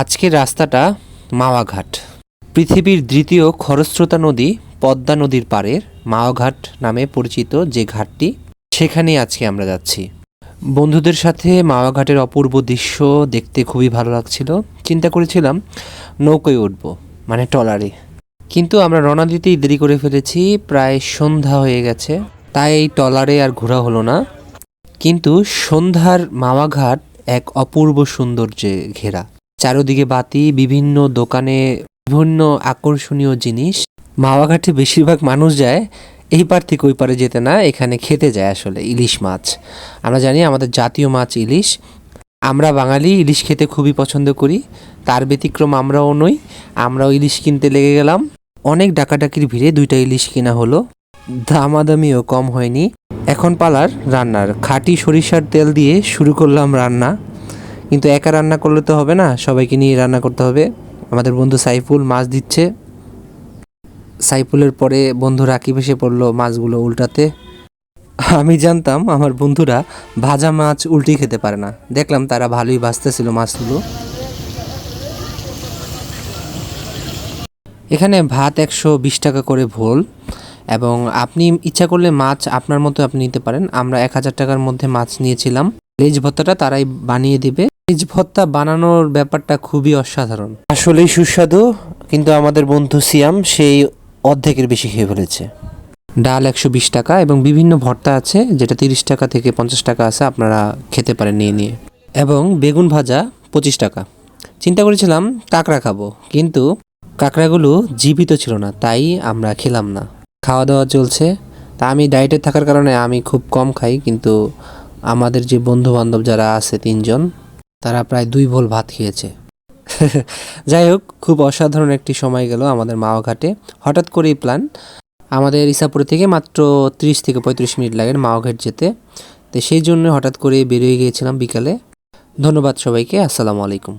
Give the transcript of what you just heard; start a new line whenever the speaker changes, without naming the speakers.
আজকের রাস্তাটা মাওয়াঘাট, পৃথিবীর দ্বিতীয় খরস্রোতা নদী পদ্মা নদীর পাড়ের মাওয়াঘাট নামে পরিচিত যে ঘাটটি, সেখানেই আজকে আমরা যাচ্ছি। বন্ধুদের সাথে মাওয়াঘাটের অপূর্ব দৃশ্য দেখতে খুবই ভালো লাগছিল। চিন্তা করেছিলাম নৌকোয় উঠব, মানে ট্রলারে, কিন্তু আমরা রওনা দিতেই দেরি করে ফেলেছি, প্রায় সন্ধ্যা হয়ে গেছে, তাই এই ট্রলারে আর ঘোরা হলো না। কিন্তু সন্ধ্যার মাওয়াঘাট এক অপূর্ব সৌন্দর্যে ঘেরা, চারদিকে বাতি, বিভিন্ন দোকানে বিভিন্ন আকর্ষণীয় জিনিস। মাওয়াঘাটে বেশিরভাগ মানুষ যায় এই পার থেকে ওই পারে যেতে না, এখানে খেতে যায় আসলে ইলিশ মাছ। আমরা জানি আমাদের জাতীয় মাছ ইলিশ, আমরা বাঙালি ইলিশ খেতে খুবই পছন্দ করি, তার ব্যতিক্রম আমরাও নই। আমরাও ইলিশ কিনতে লেগে গেলাম। অনেক ডাকাডাকির ভিড়ে 2টা ইলিশ কিনা হলো, দামাদামিও কম হয়নি। এখন পালার রান্নার, খাঁটি সরিষার তেল দিয়ে শুরু করলাম রান্না। কিন্তু একা রান্না করলে তো হবে না, সবাইকে নিয়ে রান্না করতে হবে। আমাদের বন্ধু সাইফুল মাছ দিচ্ছে, সাইফুলের পরে বন্ধু রাকিব এসে পড়লো মাছগুলো উল্টাতে। আমি জানতাম আমার বন্ধুরা ভাজা মাছ উল্টে খেতে পারে না, দেখলাম তারা ভালোই ভাজতেছিল মাছগুলো। এখানে ভাত 120 টাকা করে ভোল, এবং আপনি ইচ্ছা করলে মাছ আপনার মতো আপনি নিতে পারেন। আমরা 1000 টাকার মধ্যে মাছ নিয়েছিলাম। লেজ ভর্তাটা তারাই বানিয়ে দিবে। লেজ ভর্তা বানানোর ব্যাপারটা খুবই অসাধারণ, আসলেই সুস্বাদু। কিন্তু আমাদের বন্ধু সিয়াম সেই অর্ধেকের বেশি খেয়ে ফেলেছে। ডাল 120 টাকা এবং বিভিন্ন ভর্তা আছে, যেটা 30 টাকা থেকে 50 টাকা আছে, আপনারা খেতে পারেন নিয়ে নিয়ে। এবং বেগুন ভাজা 25 টাকা। চিন্তা করেছিলাম কাঁকড়া খাবো, কিন্তু কাঁকড়াগুলো জীবিত ছিল না, তাই আমরা খেলাম না। খাওয়া দাওয়া চলছে। তা আমি ডায়েটে থাকার কারণে আমি খুব কম খাই, কিন্তু আমাদের যে বন্ধু বান্ধব যারা আছে 3 জন, তারা প্রায় 2 ভোল ভাত খেয়েছে। যাই হোক, খুব অসাধারণ একটি সময় গেল আমাদের মাওয়াঘাটে। হঠাৎ করেই প্ল্যান, আমাদের ইসাপুর থেকে মাত্র 30 থেকে 35 মিনিট লাগে মাওয়াঘাট যেতে, তো সেই জন্য হঠাৎ করে বেরিয়ে গিয়েছিলাম বিকালে। ধন্যবাদ সবাইকে, আসসালামু আলাইকুম।